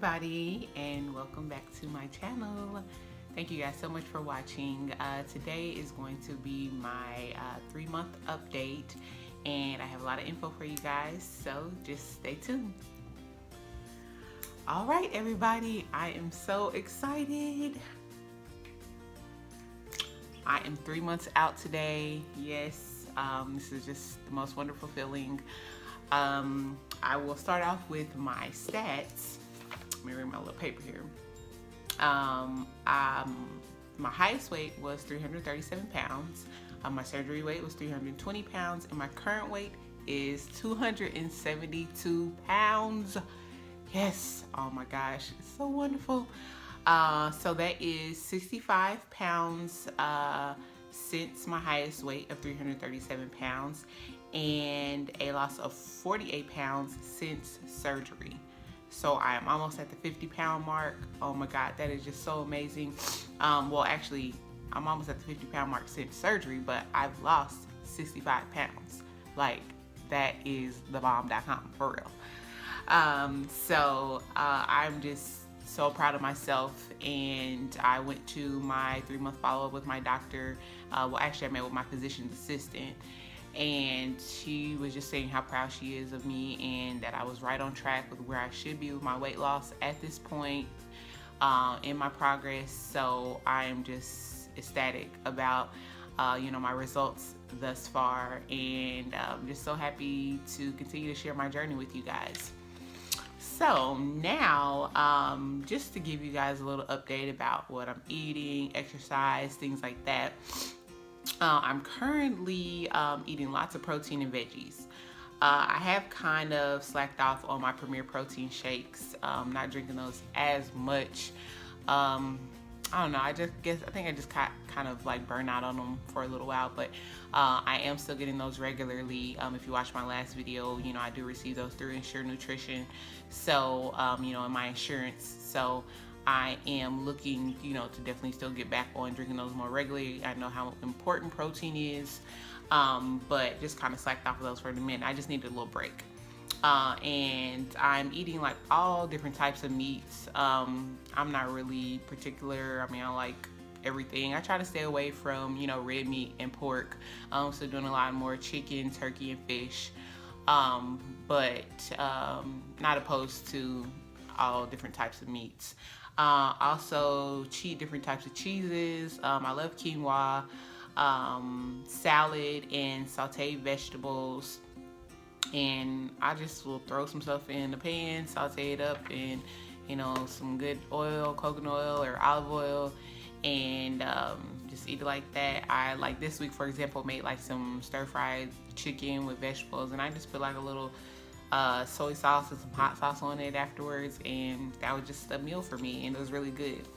everybody, and welcome back to my channel. Thank you guys so much for watching. Today is going to be my 3-month update, and I have a lot of info for you guys, so just stay tuned. All right, everybody, I am so excited. I am 3 months out today. Yes, this is just the most wonderful feeling. I will start off with my stats. Let me read my little paper here. My highest weight was 337 pounds. My surgery weight was 320 pounds, and my current weight is 272 pounds. Yes, oh my gosh, it's so wonderful. So that is 65 pounds since my highest weight of 337 pounds, and a loss of 48 pounds since surgery. So I am almost at the 50-pound mark. Oh my God, that is just so amazing. Well, actually, I'm almost at the 50-pound mark since surgery, but I've lost 65 pounds. Like, that is thebomb.com, for real. I'm just so proud of myself, and I went to my 3-month follow-up with my doctor. Well, actually, I met with my physician's assistant, and she was just saying how proud she is of me and that I was right on track with where I should be with my weight loss at this point in my progress. So I am just ecstatic about my results thus far, and I'm just so happy to continue to share my journey with you guys. So now, just to give you guys a little update about what I'm eating, exercise, things like that. I'm currently eating lots of protein and veggies. I have kind of slacked off on my Premier protein shakes, not drinking those as much. I don't know, I think I just kind of like burned out on them for a little while, but I am still getting those regularly. If you watch my last video, I do receive those through Insure Nutrition, so in my insurance. So I am looking, to definitely still get back on drinking those more regularly. I know how important protein is, but just kind of slacked off of those for a minute. I just needed a little break. And I'm eating like all different types of meats. I'm not really particular. I mean, I like everything. I try to stay away from, red meat and pork. So doing a lot more chicken, turkey, and fish. But not opposed to all different types of meats. Also different types of cheeses. I love quinoa, salad, and sauteed vegetables. And I just will throw some stuff in the pan, saute it up in, some good oil, coconut oil or olive oil, and just eat it like that. I, like this week, for example, made like some stir-fried chicken with vegetables, and I just put like a little soy sauce and some hot sauce on it afterwards, and that was just a meal for me, and it was really good.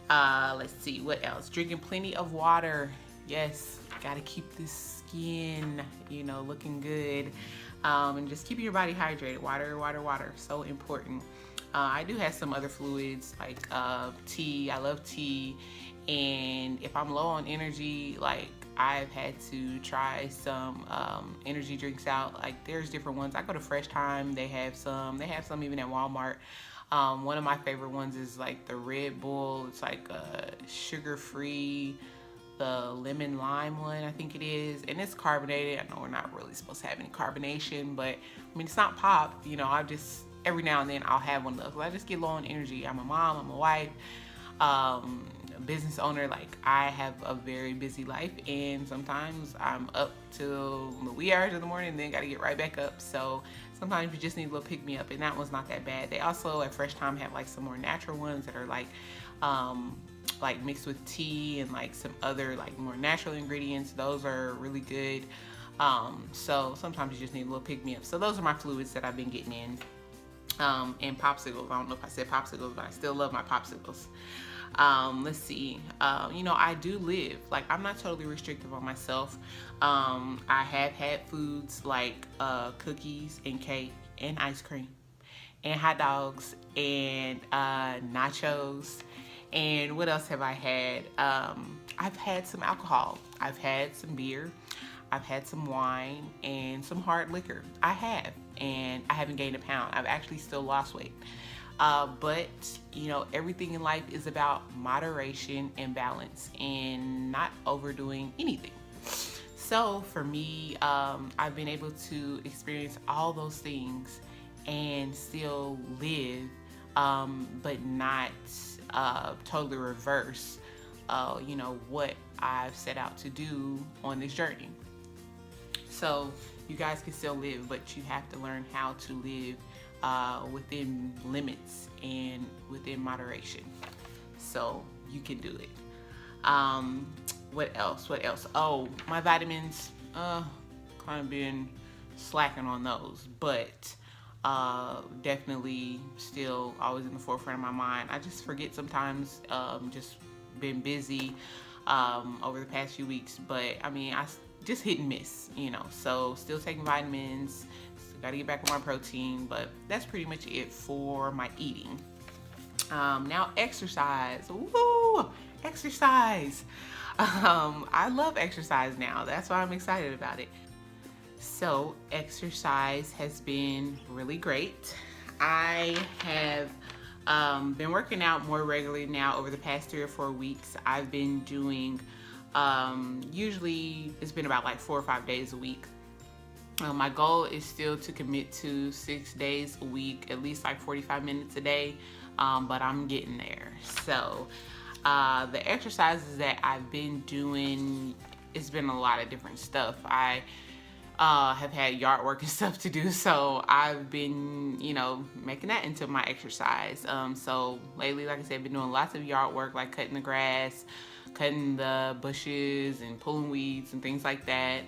Let's see, what else? Drinking plenty of water. Yes, gotta keep this skin, looking good, and just keeping your body hydrated. Water, so important. I do have some other fluids like tea. I love tea, and if I'm low on energy, like I've had to try some energy drinks out. Like there's different ones. I go to Fresh Time. They have some even at Walmart. One of my favorite ones is like the Red Bull. It's like sugar-free, the lemon lime one, I think it is, and it's carbonated. I know we're not really supposed to have any carbonation, but I mean, it's not pop. I just, every now and then I'll have one of those. I just get low on energy. I'm a mom, I'm a wife, a business owner. Like, I have a very busy life, and sometimes I'm up till the wee hours of the morning and then got to get right back up. So sometimes you just need a little pick me up, and that one's not that bad. They also at Fresh Time have like some more natural ones that are like mixed with tea and like some other like more natural ingredients. Those are really good. So sometimes you just need a little pick me up. So those are my fluids that I've been getting in. And popsicles. I don't know if I said popsicles, but I still love my popsicles. Let's see. I do live, like, I'm not totally restrictive on myself. I have had foods like cookies and cake and ice cream and hot dogs and nachos. And what else have I had? I've had some alcohol. I've had some beer. I've had some wine and some hard liquor. I have, and I haven't gained a pound. I've actually still lost weight. But you know, everything in life is about moderation and balance and not overdoing anything. So for me, I've been able to experience all those things and still live, but not totally reverse, you know, what I've set out to do on this journey. So you guys can still live, but you have to learn how to live within limits and within moderation. So you can do it. Um, what else? What else? Oh, my vitamins. Kind of been slacking on those, but definitely still always in the forefront of my mind. I just forget sometimes. Just been busy over the past few weeks, but I mean, I just hit and miss, you know. So still taking vitamins. Still gotta get back on my protein, but that's pretty much it for my eating. Now exercise. Woo! Exercise. I love exercise now. That's why I'm excited about it. So exercise has been really great. I have been working out more regularly now over the past 3 or 4 weeks. I've been doing, usually it's been about like 4 or 5 days a week. My goal is still to commit to 6 days a week, at least like 45 minutes a day, but I'm getting there. So the exercises that I've been doing, it's been a lot of different stuff. I have had yard work and stuff to do, so I've been, you know, making that into my exercise. So lately, like I said, I've been doing lots of yard work, like cutting the grass, cutting the bushes, and pulling weeds and things like that.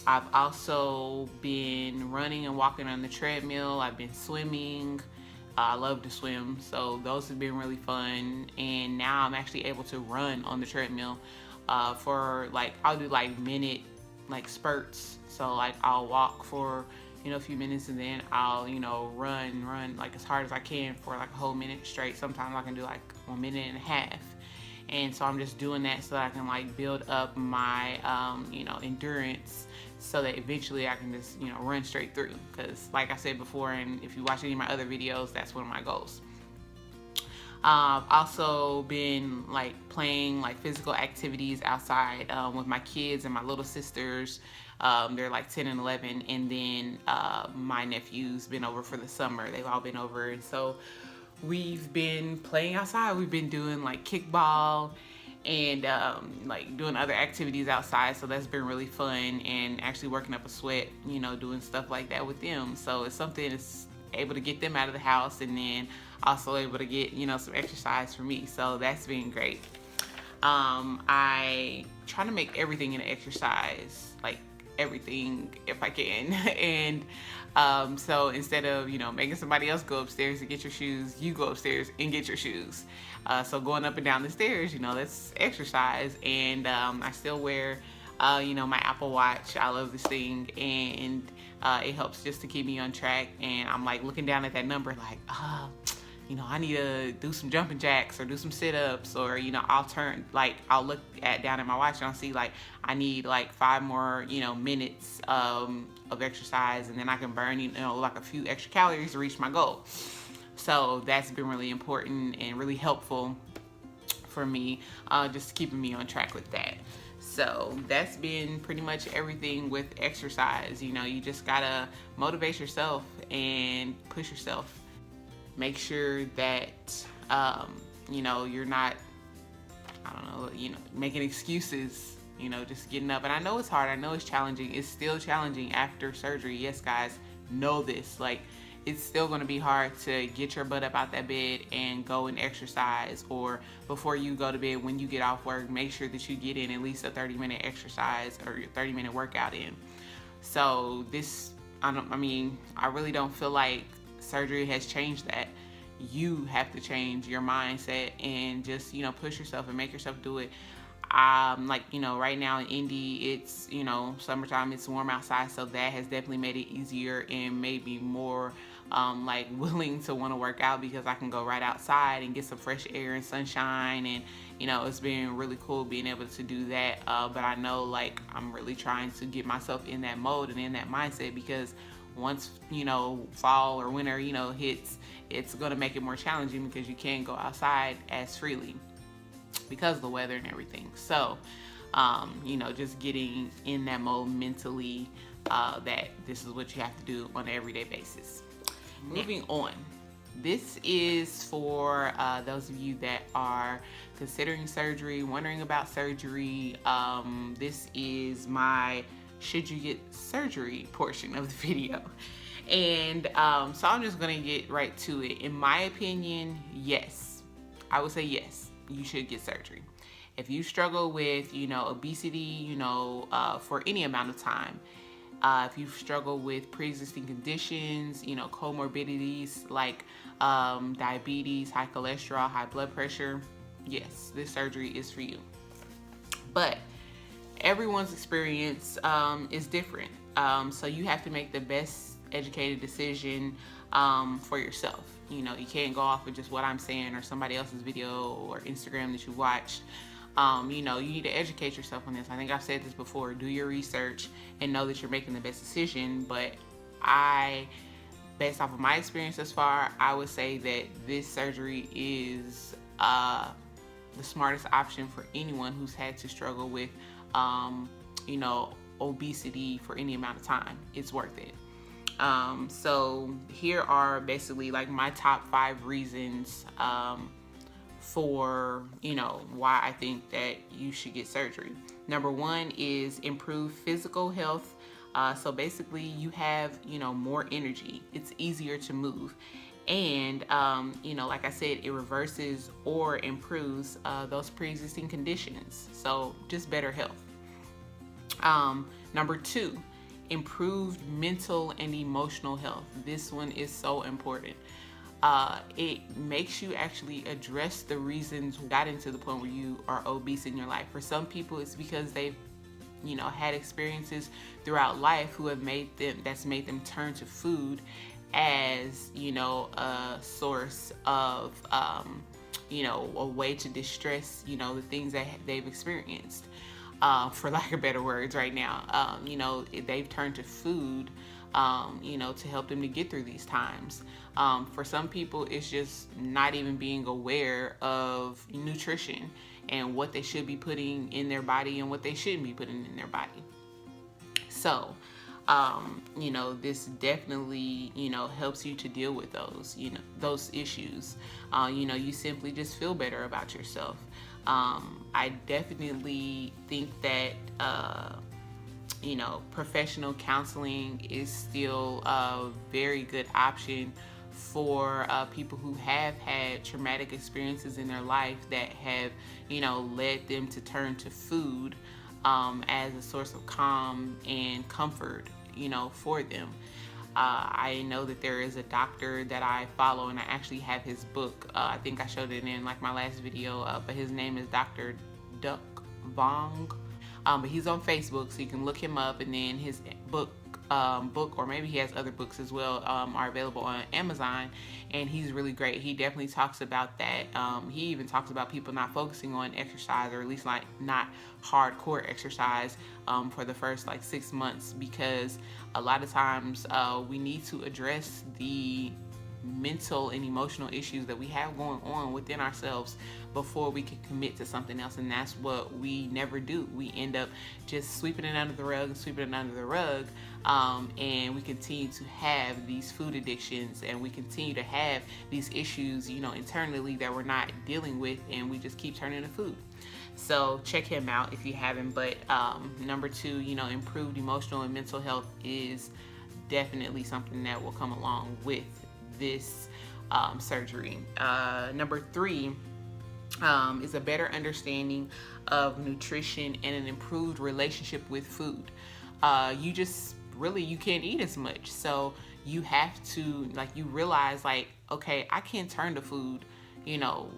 I've also been running and walking on the treadmill. I've been swimming. I love to swim, so those have been really fun. And now I'm actually able to run on the treadmill for like, I'll do like minute like spurts. So like I'll walk for, you know, a few minutes, and then I'll, you know, run like as hard as I can for like a whole minute straight. Sometimes I can do like 1.5 minutes. And so I'm just doing that so that I can like build up my, you know, endurance, so that eventually I can just, you know, run straight through. Because like I said before, and if you watch any of my other videos, that's one of my goals. I've also been like playing like physical activities outside with my kids and my little sisters. They're like 10 and 11, and then my nephew's been over for the summer. They've all been over, and so we've been playing outside. We've been doing like kickball and like doing other activities outside, so that's been really fun, and actually working up a sweat, you know, doing stuff like that with them. So it's something that's able to get them out of the house, and then also able to get, you know, some exercise for me. So that's been great. I try to make everything an exercise, like everything if I can. And so instead of, you know, making somebody else go upstairs to get your shoes, you go upstairs and get your shoes. So going up and down the stairs, you know, that's exercise. And I still wear, you know, my Apple Watch. I love this thing, and it helps just to keep me on track. And I'm like looking down at that number like, you know, I need to do some jumping jacks or do some sit-ups, or, you know, I'll look down at my watch and I'll see like I need like 5 more, you know, minutes of exercise, and then I can burn, you know, like a few extra calories to reach my goal. So that's been really important and really helpful for me, just keeping me on track with that. So that's been pretty much everything with exercise. You know, you just gotta motivate yourself and push yourself. Make sure that, you know, you're not, I don't know, you know, making excuses, you know, just getting up. And I know it's hard. I know it's challenging. It's still challenging after surgery. Yes, guys, know this. Like, it's still going to be hard to get your butt up out that bed and go and exercise. Or before you go to bed, when you get off work, make sure that you get in at least a 30-minute exercise or your 30-minute workout in. So this, I really don't feel like surgery has changed that. You have to change your mindset and just, you know, push yourself and make yourself do it. Like, you know, right now in Indy, it's, you know, summertime, it's warm outside, so that has definitely made it easier and made me more like willing to want to work out, because I can go right outside and get some fresh air and sunshine. And, you know, it's been really cool being able to do that. But I know, like, I'm really trying to get myself in that mode and in that mindset, because once, fall or winter, hits, it's going to make it more challenging because you can't go outside as freely because of the weather and everything. So, just getting in that mode mentally, that this is what you have to do on an everyday basis. Moving on. This is for those of you that are considering surgery, wondering about surgery. This is my should you get surgery portion of the video. And so I'm just going to get right to it. In my opinion, yes. I would say yes, you should get surgery. If you struggle with, obesity, for any amount of time, if you struggle with pre-existing conditions, comorbidities like diabetes, high cholesterol, high blood pressure, yes, this surgery is for you. But everyone's experience is different. So you have to make the best educated decision for yourself. You can't go off of just what I'm saying or somebody else's video or Instagram that you watched. You need to educate yourself on this. I think I've said this before. Do your research and know that you're making the best decision. But based off of my experience thus far, I would say that this surgery is the smartest option for anyone who's had to struggle with, obesity for any amount of time. It's worth it. So here are basically like my top 5 reasons for why I think that you should get surgery. Number 1 is improved physical health. So basically you have more energy. It's easier to move, and like I said, it reverses or improves those pre-existing conditions. So just better health. Number 2, improved mental and emotional health. This one is so important. It makes you actually address the reasons you got into the point where you are obese in your life. For some people, it's because they've had experiences throughout life that's made them turn to food as a source of a way to distress the things that they've experienced, for lack of better words right now. They've turned to food to help them to get through these times. For some people, it's just not even being aware of nutrition and what they should be putting in their body and what they shouldn't be putting in their body. So, this definitely, helps you to deal with those issues. You simply just feel better about yourself. I definitely think that, professional counseling is still a very good option for people who have had traumatic experiences in their life that have, led them to turn to food as a source of calm and comfort, for them. I know that there is a doctor that I follow, and I actually have his book. I think I showed it in like my last video, but his name is Dr. Duck Vong. But he's on Facebook, so you can look him up, and then his book, or maybe he has other books as well, are available on Amazon, and he's really great. He definitely talks about that. He even talks about people not focusing on exercise, or at least like not hardcore exercise for the first 6 months, because a lot of times we need to address the mental and emotional issues that we have going on within ourselves before we can commit to something else. And that's what we never do. We end up just sweeping it under the rug, and we continue to have these food addictions, and we continue to have these issues internally that we're not dealing with, and we just keep turning to food. So check him out if you haven't. But number 2, improved emotional and mental health is definitely something that will come along with this surgery. Number 3 is a better understanding of nutrition and an improved relationship with food. You can't eat as much, so you have to you realize okay, I can't turn to food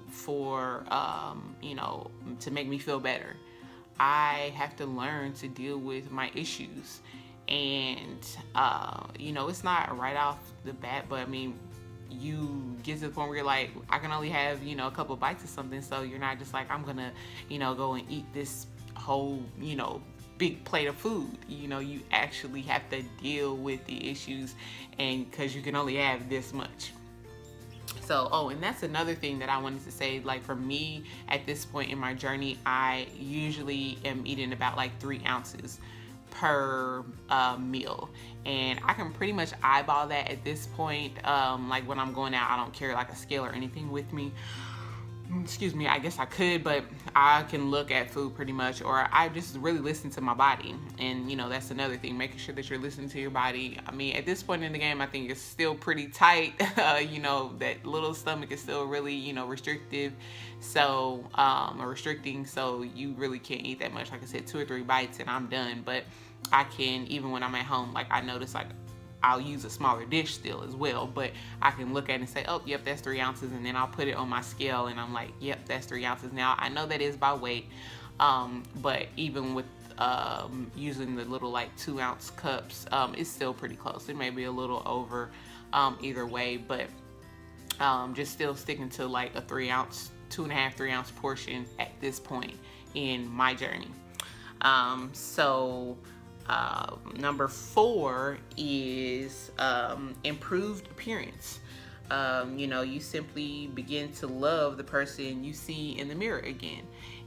for to make me feel better. I have to learn to deal with my issues. And it's not right off the bat, but I mean, you get to the point where you're like, I can only have a couple bites of something, so you're not just like, I'm gonna go and eat this whole big plate of food. You know, you actually have to deal with the issues, and because you can only have this much. So, oh, and that's another thing that I wanted to say. Like, for me, at this point in my journey, I usually am eating about like 3 ounces per meal, and I can pretty much eyeball that at this point. Like, when I'm going out, I don't carry like a scale or anything with me. Excuse me, I guess I could, but I can look at food pretty much, or I just really listen to my body. And you know, that's another thing, making sure that you're listening to your body. I mean, at this point in the game, I think it's still pretty tight. You know, that little stomach is still really, you know, restrictive, so or restricting, so you really can't eat that much. Like I said, 2 or 3 bites and I'm done. But I can, even when I'm at home, like, I notice, like, I'll use a smaller dish still as well, but I can look at it and say, oh, yep, that's 3 ounces, and then I'll put it on my scale and I'm like, yep, that's 3 ounces. Now, I know that is by weight, but even with using the little like 2-ounce cups, it's still pretty close. It may be a little over either way, but just still sticking to like a 3-ounce, 2.5, 3-ounce portion at this point in my journey. Number 4 is improved appearance. You know, you simply begin to love the person you see in the mirror again.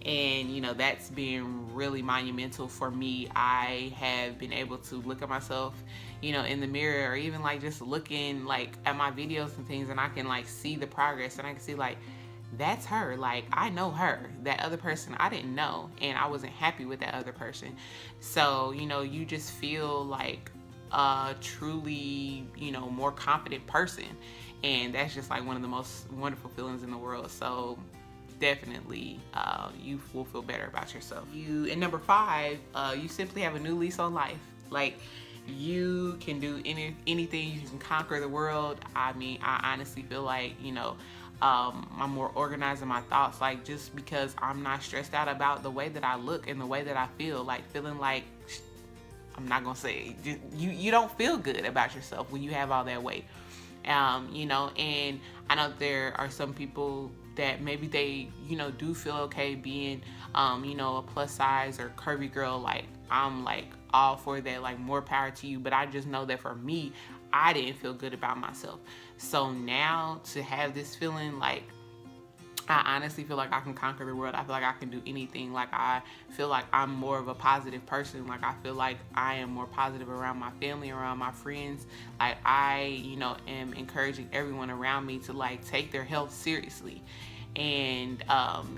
And, you know, that's been really monumental for me. I have been able to look at myself, you know, in the mirror, or even like just looking like at my videos and things, and I can like see the progress, and I can see like, that's her. Like, I know her. That other person I didn't know, and I wasn't happy with that other person. So, you know, you just feel like a truly, you know, more confident person, and that's just like one of the most wonderful feelings in the world. So definitely you will feel better about yourself. And number 5, you simply have a new lease on life. Like, you can do anything. You can conquer the world. I mean, I honestly feel like, you know, I'm more organized in my thoughts, like, just because I'm not stressed out about the way that I look and the way that I feel, like feeling like, I'm not gonna say it, you don't feel good about yourself when you have all that weight. You know, and I know there are some people that maybe they, you know, do feel okay being, you know, a plus size or curvy girl. Like, I'm like all for that, like, more power to you. But I just know that for me, I didn't feel good about myself. So now to have this feeling, like, I honestly feel like I can conquer the world. I feel like I can do anything. Like, I feel like I'm more of a positive person. Like, I feel like I am more positive around my family, around my friends. Like, I, you know, am encouraging everyone around me to like take their health seriously. And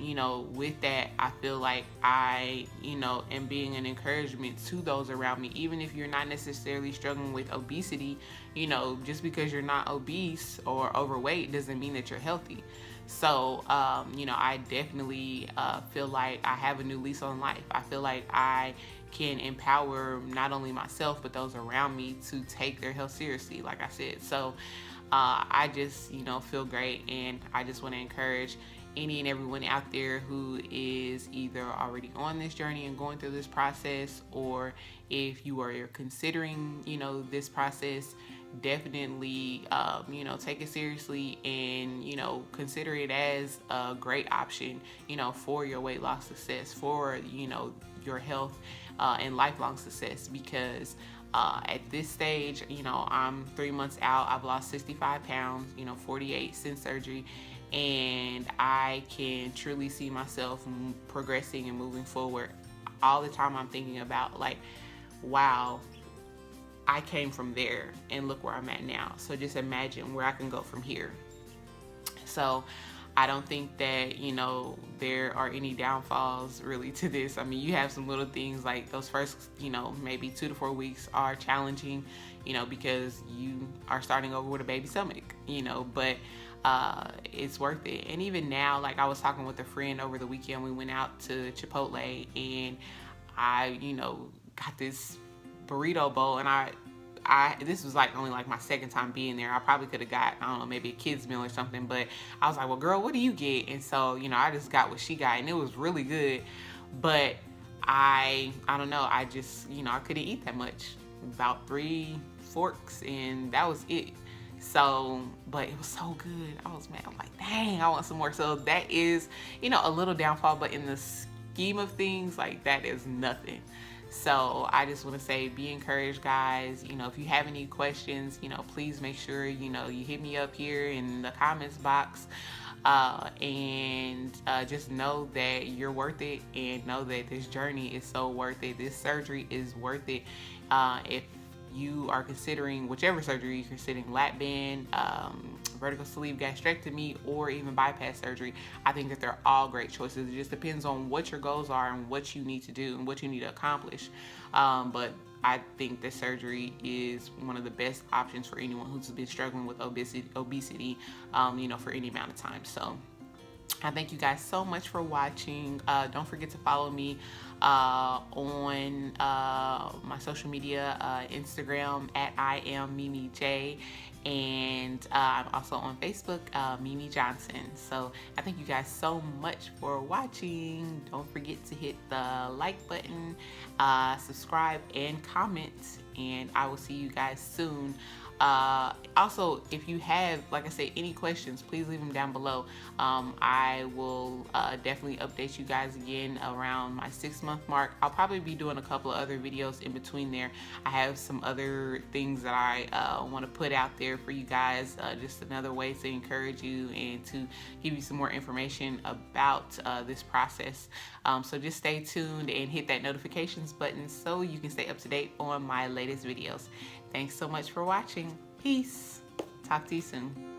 you know, with that, I feel like I, you know, am being an encouragement to those around me. Even if you're not necessarily struggling with obesity, you know, just because you're not obese or overweight doesn't mean that you're healthy. So, you know, I definitely feel like I have a new lease on life. I feel like I can empower not only myself, but those around me to take their health seriously, like I said. So I just, you know, feel great, and I just want to encourage any and everyone out there who is either already on this journey and going through this process, or if you are considering, you know, this process, definitely, you know, take it seriously and, you know, consider it as a great option, you know, for your weight loss success, for, you know, your health and lifelong success. Because at this stage, you know, I'm 3 months out. I've lost 65 pounds, you know, 48 since surgery. And I can truly see myself progressing and moving forward. All the time I'm thinking about, like, wow, I came from there and look where I'm at now. So just imagine where I can go from here. So I don't think that, you know, there are any downfalls really to this. I mean, you have some little things like those first, you know, maybe 2 to 4 weeks are challenging, you know, because you are starting over with a baby stomach, you know, but it's worth it. And even now, like, I was talking with a friend over the weekend. We went out to Chipotle, and I, you know, got this burrito bowl, and I this was like only like my second time being there. I probably could have got, I don't know, maybe a kid's meal or something, but I was like, well, girl, what do you get? And so, you know, I just got what she got, and it was really good. But I don't know, I just, you know, I couldn't eat that much, about 3 forks, and that was it. So, but it was so good. I was mad. I'm like, dang, I want some more. So that is, you know, a little downfall, but in the scheme of things, like, that is nothing. So I just want to say, be encouraged, guys. You know, if you have any questions, you know, please make sure, you know, you hit me up here in the comments box. And just know that you're worth it, and know that this journey is so worth it. This surgery is worth it. If you are considering whichever surgery you're considering, lap band, vertical sleeve gastrectomy, or even bypass surgery, I think that they're all great choices. It just depends on what your goals are and what you need to do and what you need to accomplish. But I think this surgery is one of the best options for anyone who's been struggling with obesity, you know, for any amount of time. So I thank you guys so much for watching. Don't forget to follow me on my social media, Instagram at iammimij, and I'm also on Facebook, Mimi Johnson. So I thank you guys so much for watching. Don't forget to hit the like button, subscribe, and comment, and I will see you guys soon. Also, if you have, like I said, any questions, please leave them down below. I will definitely update you guys again around my 6-month mark. I'll probably be doing a couple of other videos in between there. I have some other things that I want to put out there for you guys, just another way to encourage you and to give you some more information about this process. So just stay tuned and hit that notifications button so you can stay up to date on my latest videos. Thanks so much for watching. Peace. Talk to you soon.